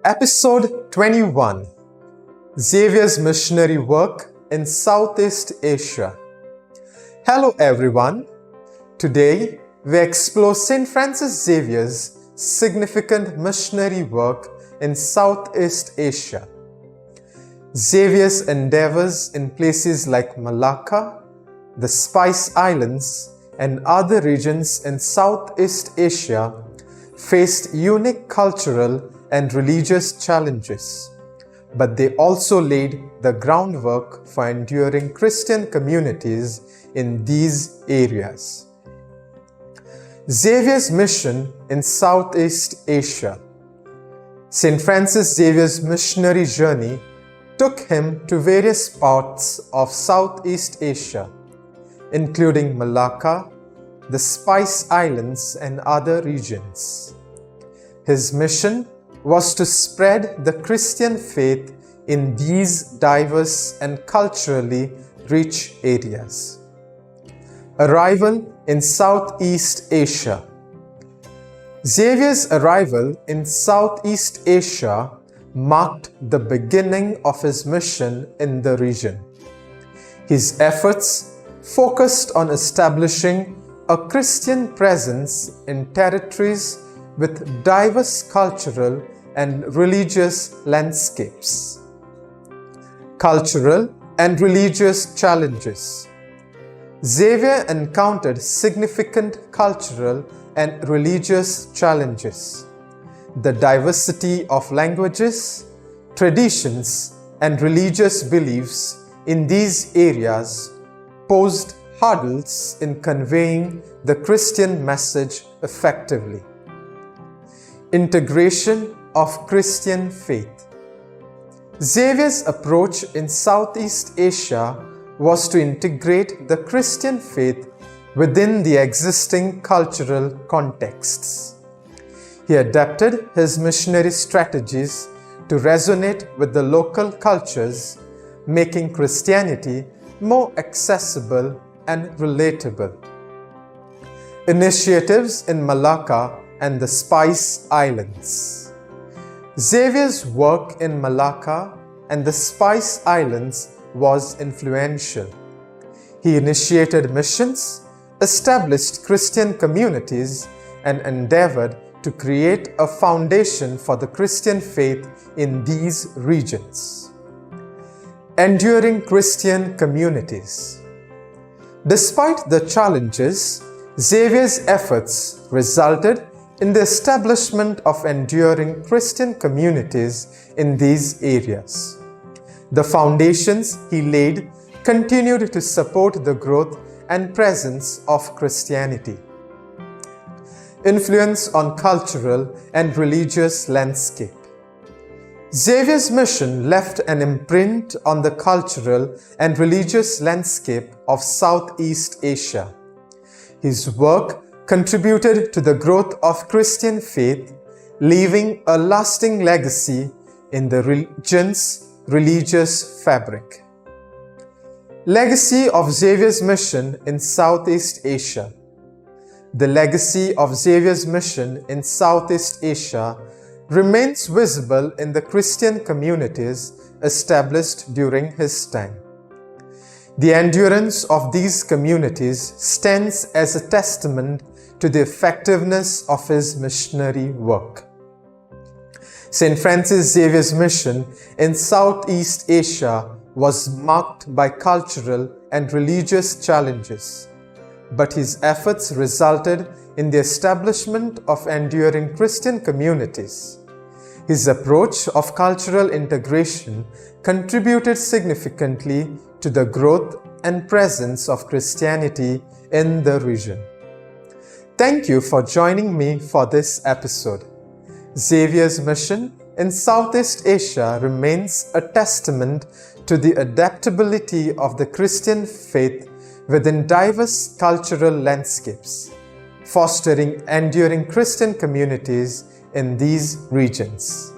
Episode 21: Xavier's Missionary Work in Southeast Asia. Hello everyone. Today we explore St Francis Xavier's significant missionary work in Southeast Asia. Xavier's endeavors in places like Malacca, the Spice Islands, and other regions in Southeast Asia faced unique cultural and religious challenges, but they also laid the groundwork for enduring Christian communities in these areas. Xavier's mission in Southeast Asia. St. Francis Xavier's missionary journey took him to various parts of Southeast Asia, including Malacca, the Spice Islands, and other regions. His mission was to spread the Christian faith in these diverse and culturally rich areas. Arrival in Southeast Asia. Xavier's arrival in Southeast Asia marked the beginning of his mission in the region. His efforts focused on establishing a Christian presence in territories with diverse cultural and religious landscapes. Cultural and religious challenges. Xavier encountered significant cultural and religious challenges. The diversity of languages, traditions, and religious beliefs in these areas posed hurdles in conveying the Christian message effectively. Integration of Christian faith. Xavier's approach in Southeast Asia was to integrate the Christian faith within the existing cultural contexts. He adapted his missionary strategies to resonate with the local cultures, making Christianity more accessible and relatable. Initiatives in Malacca and the Spice Islands. Xavier's work in Malacca and the Spice Islands was influential. He initiated missions, established Christian communities, and endeavored to create a foundation for the Christian faith in these regions. Enduring Christian communities. Despite the challenges, Xavier's efforts resulted in the establishment of enduring Christian communities in these areas. The foundations he laid continued to support the growth and presence of Christianity. Influence on cultural and religious landscape. Xavier's mission left an imprint on the cultural and religious landscape of Southeast Asia. His work contributed to the growth of Christian faith, leaving a lasting legacy in the region's religious fabric. Legacy of Xavier's mission in Southeast Asia. The legacy of Xavier's mission in Southeast Asia remains visible in the Christian communities established during his time. The endurance of these communities stands as a testament to the effectiveness of his missionary work. St. Francis Xavier's mission in Southeast Asia was marked by cultural and religious challenges, but his efforts resulted in the establishment of enduring Christian communities. His approach of cultural integration contributed significantly to the growth and presence of Christianity in the region. Thank you for joining me for this episode. Xavier's mission in Southeast Asia remains a testament to the adaptability of the Christian faith within diverse cultural landscapes, fostering enduring Christian communities in these regions.